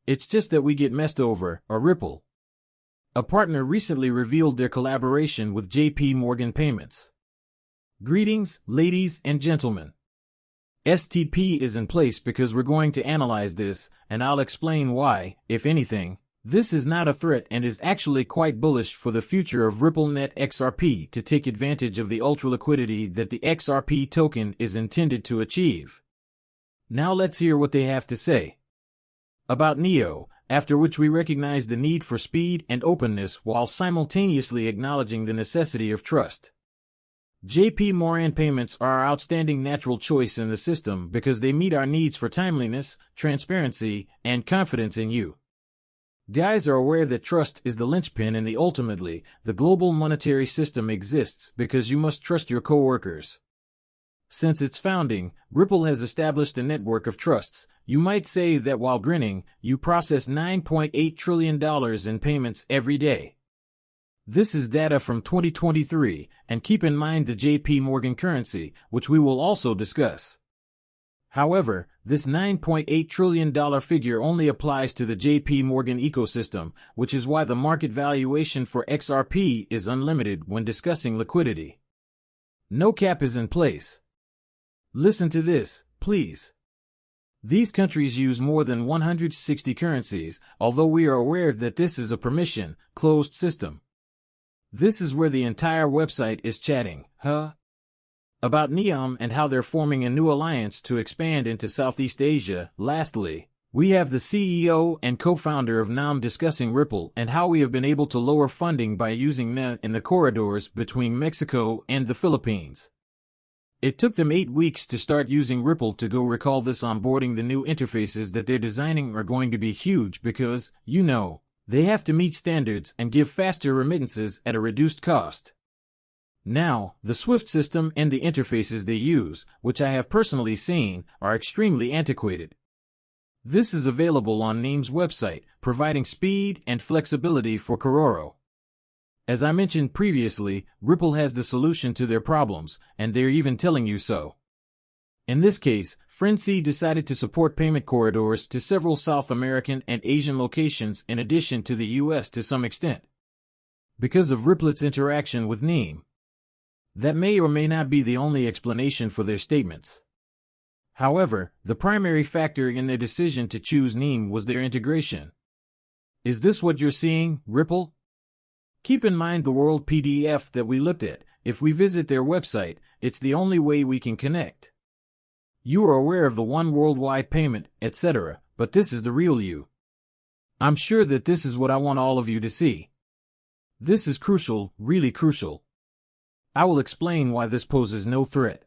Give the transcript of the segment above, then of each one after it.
It's just that we get messed over, or Ripple. A partner recently revealed their collaboration with JP Morgan Payments. Greetings, ladies and gentlemen. STP is in place because we're going to analyze this, and I'll explain why, if anything, this is not a threat and is actually quite bullish for the future of RippleNet XRP to take advantage of the ultra liquidity that the XRP token is intended to achieve. Now let's hear what they have to say about NEO, after which we recognize the need for speed and openness while simultaneously acknowledging the necessity of trust. JP Morgan Payments are our outstanding natural choice in the system because they meet our needs for timeliness, transparency, and confidence in you. Guys are aware that trust is the linchpin and ultimately, the global monetary system exists because you must trust your coworkers. Since its founding, Ripple has established a network of trusts. You might say that while grinning, you process $9.8 trillion in payments every day. This is data from 2023, and keep in mind the JP Morgan currency, which we will also discuss. However, this $9.8 trillion figure only applies to the JP Morgan ecosystem, which is why the market valuation for XRP is unlimited when discussing liquidity. No cap is in place. Listen to this, please. These countries use more than 160 currencies, although we are aware that this is a permission, closed system. This is where the entire website is chatting, about NEOM and how they're forming a new alliance to expand into Southeast Asia. Lastly, we have the CEO and co-founder of NEOM discussing Ripple and how we have been able to lower funding by using NEOM in the corridors between Mexico and the Philippines. It took them 8 weeks to start using Ripple to go. Recall this onboarding. The new interfaces that they're designing are going to be huge because, they have to meet standards and give faster remittances at a reduced cost. Now, the SWIFT system and the interfaces they use, which I have personally seen, are extremely antiquated. This is available on NEOM's website, providing speed and flexibility for Kororo. As I mentioned previously, Ripple has the solution to their problems, and they're even telling you so. In this case, Frenzy decided to support payment corridors to several South American and Asian locations in addition to the US to some extent. Because of Ripple's interaction with NEOM. That may or may not be the only explanation for their statements. However, the primary factor in their decision to choose NEOM was their integration. Is this what you're seeing, Ripple? Keep in mind the world PDF that we looked at. If we visit their website, it's the only way we can connect. You are aware of the one worldwide payment, etc., but this is the real you. I'm sure that this is what I want all of you to see. This is crucial, really crucial. I will explain why this poses no threat.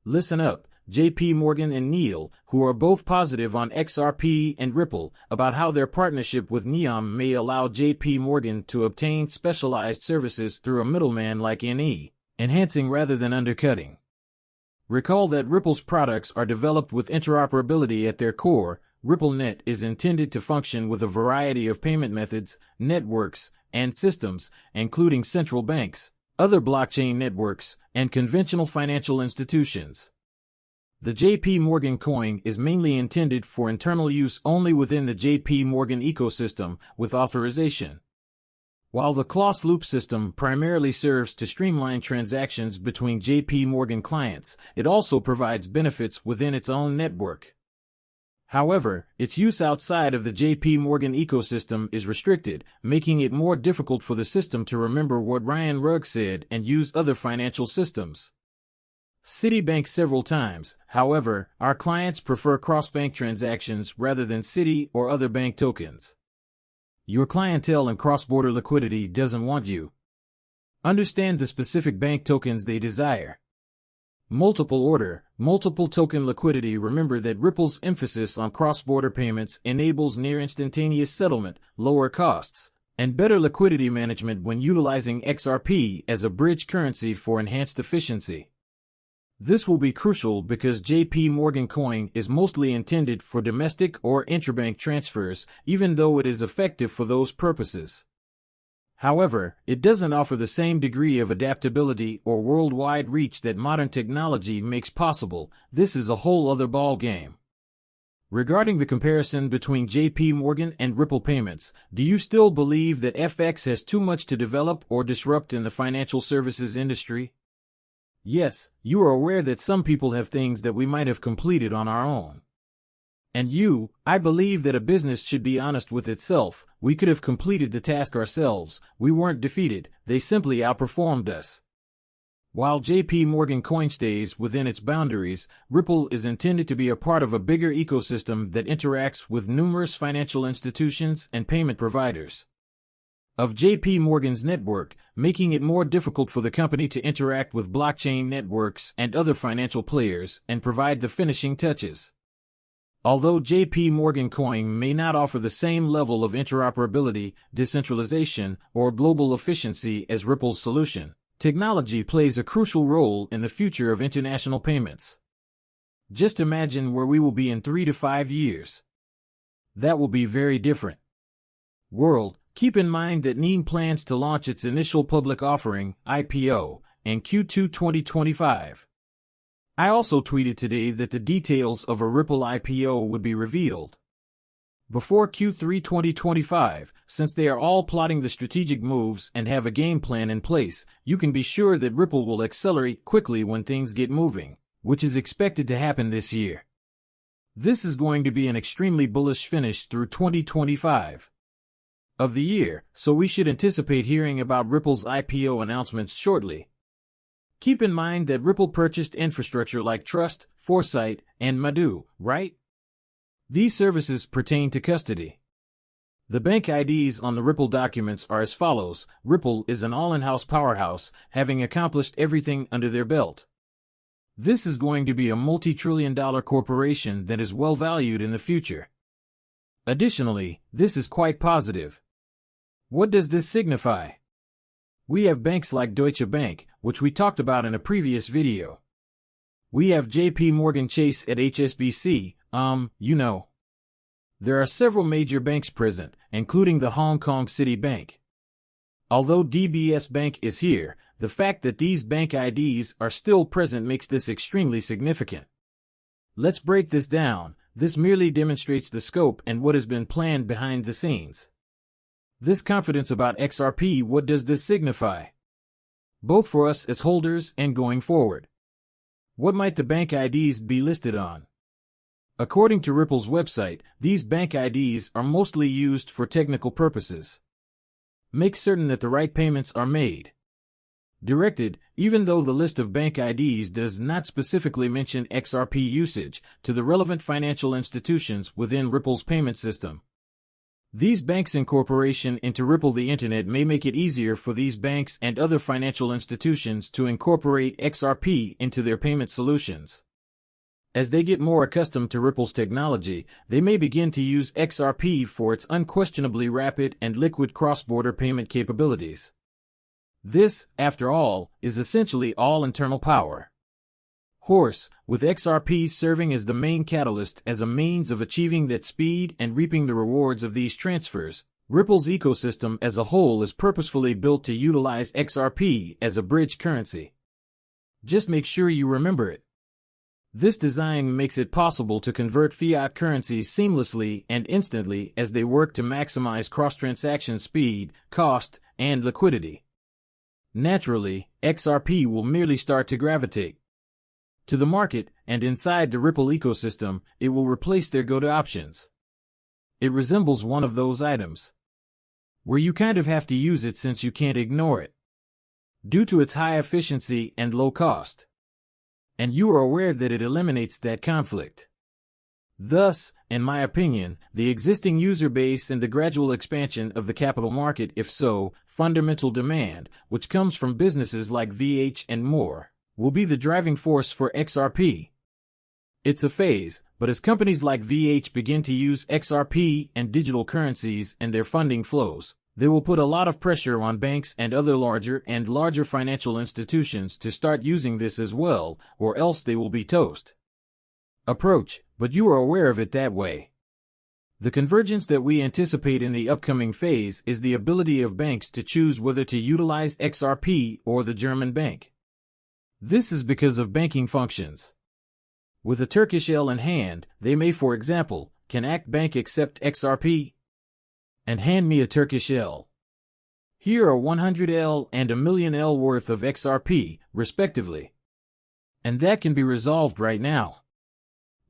Listen up, JP Morgan and Neil, who are both positive on XRP and Ripple, about how their partnership with NEOM may allow JP Morgan to obtain specialized services through a middleman like NE, enhancing rather than undercutting. Recall that Ripple's products are developed with interoperability at their core. RippleNet is intended to function with a variety of payment methods, networks, and systems, including central banks, other blockchain networks, and conventional financial institutions. The JP Morgan coin is mainly intended for internal use only within the JP Morgan ecosystem with authorization. While the closed loop system primarily serves to streamline transactions between JP Morgan clients, it also provides benefits within its own network. However, its use outside of the JP Morgan ecosystem is restricted, making it more difficult for the system to remember what Ryan Rugg said and use other financial systems. Citibank several times. However, our clients prefer cross-bank transactions rather than Citi or other bank tokens. Your clientele and cross-border liquidity doesn't want you. Understand the specific bank tokens they desire. Multiple order, multiple token liquidity. Remember that Ripple's emphasis on cross-border payments enables near instantaneous settlement, lower costs, and better liquidity management when utilizing XRP as a bridge currency for enhanced efficiency. This will be crucial because JP Morgan coin is mostly intended for domestic or intrabank transfers, even though it is effective for those purposes. However, it doesn't offer the same degree of adaptability or worldwide reach that modern technology makes possible. This is a whole other ball game. Regarding the comparison between JP Morgan and Ripple payments, do you still believe that FX has too much to develop or disrupt in the financial services industry? Yes, you are aware that some people have things that we might have completed on our own. And I believe that a business should be honest with itself. We could have completed the task ourselves. We weren't defeated. They simply outperformed us. While JP Morgan Coin stays within its boundaries, Ripple is intended to be a part of a bigger ecosystem that interacts with numerous financial institutions and payment providers of JP Morgan's network, making it more difficult for the company to interact with blockchain networks and other financial players and provide the finishing touches. Although JP Morgan Coin may not offer the same level of interoperability, decentralization, or global efficiency as Ripple's solution, technology plays a crucial role in the future of international payments. Just imagine where we will be in 3 to 5 years. That will be very different. World, keep in mind that NEEM plans to launch its initial public offering, IPO, in Q2 2025. I also tweeted today that the details of a Ripple IPO would be revealed before Q3 2025, since they are all plotting the strategic moves and have a game plan in place. You can be sure that Ripple will accelerate quickly when things get moving, which is expected to happen this year. This is going to be an extremely bullish finish through 2025 of the year, so we should anticipate hearing about Ripple's IPO announcements shortly. Keep in mind that Ripple purchased infrastructure like Trust, Foresight, and Madu, right? These services pertain to custody. The bank IDs on the Ripple documents are as follows. Ripple is an all-in-house powerhouse, having accomplished everything under their belt. This is going to be a multi-trillion-dollar corporation that is well valued in the future. Additionally, this is quite positive. What does this signify? We have banks like Deutsche Bank, which we talked about in a previous video. We have JP Morgan Chase at HSBC, There are several major banks present, including the Hong Kong City Bank. Although DBS Bank is here, the fact that these bank IDs are still present makes this extremely significant. Let's break this down. This merely demonstrates the scope and what has been planned behind the scenes. This confidence about XRP, what does this signify? Both for us as holders and going forward. What might the bank IDs be listed on? According to Ripple's website, these bank IDs are mostly used for technical purposes. Make certain that the right payments are made. Directed, even though the list of bank IDs does not specifically mention XRP usage, to the relevant financial institutions within Ripple's payment system. These banks' incorporation into Ripple the Internet may make it easier for these banks and other financial institutions to incorporate XRP into their payment solutions. As they get more accustomed to Ripple's technology, they may begin to use XRP for its unquestionably rapid and liquid cross-border payment capabilities. This, after all, is essentially all internal power. With XRP serving as the main catalyst as a means of achieving that speed and reaping the rewards of these transfers, Ripple's ecosystem as a whole is purposefully built to utilize XRP as a bridge currency. Just make sure you remember it. This design makes it possible to convert fiat currencies seamlessly and instantly as they work to maximize cross-transaction speed, cost, and liquidity. Naturally, XRP will merely start to gravitate to the market, and inside the Ripple ecosystem, it will replace their go-to options. It resembles one of those items where you kind of have to use it since you can't ignore it, due to its high efficiency and low cost. And you are aware that it eliminates that conflict. Thus, in my opinion, the existing user base and the gradual expansion of the capital market, if so, fundamental demand, which comes from businesses like VH and more, will be the driving force for XRP. It's a phase, but as companies like VH begin to use XRP and digital currencies in their funding flows, they will put a lot of pressure on banks and other larger financial institutions to start using this as well, or else they will be toast. Approach, but you are aware of it that way. The convergence that we anticipate in the upcoming phase is the ability of banks to choose whether to utilize XRP or the German bank. This is because of banking functions. With a Turkish L in hand, they may, for example, can Act Bank accept XRP? And hand me a Turkish L. Here are 100L and a million L worth of XRP, respectively. And that can be resolved right now,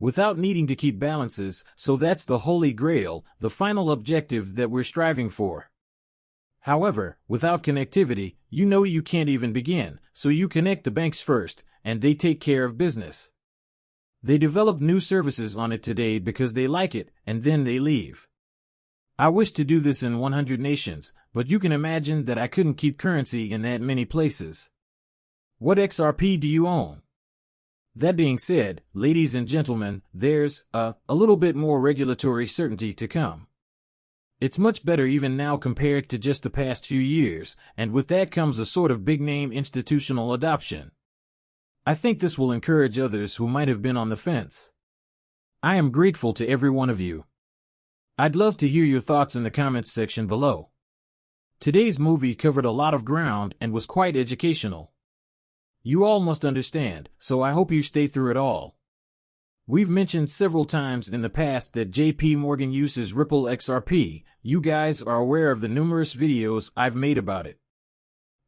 without needing to keep balances, so that's the holy grail, the final objective that we're striving for. However, without connectivity, you can't even begin, so you connect the banks first, and they take care of business. They develop new services on it today because they like it, and then they leave. I wish to do this in 100 nations, but you can imagine that I couldn't keep currency in that many places. What XRP do you own? That being said, ladies and gentlemen, there's a little bit more regulatory certainty to come. It's much better even now compared to just the past few years, and with that comes a sort of big-name institutional adoption. I think this will encourage others who might have been on the fence. I am grateful to every one of you. I'd love to hear your thoughts in the comments section below. Today's movie covered a lot of ground and was quite educational. You all must understand, so I hope you stay through it all. We've mentioned several times in the past that JP Morgan uses Ripple XRP. You guys are aware of the numerous videos I've made about it.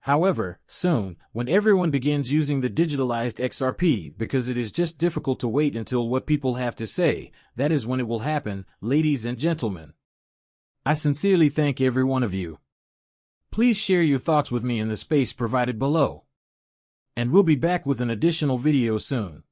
However, soon, when everyone begins using the digitalized XRP because it is just difficult to wait until what people have to say, that is when it will happen, ladies and gentlemen. I sincerely thank every one of you. Please share your thoughts with me in the space provided below. And we'll be back with an additional video soon.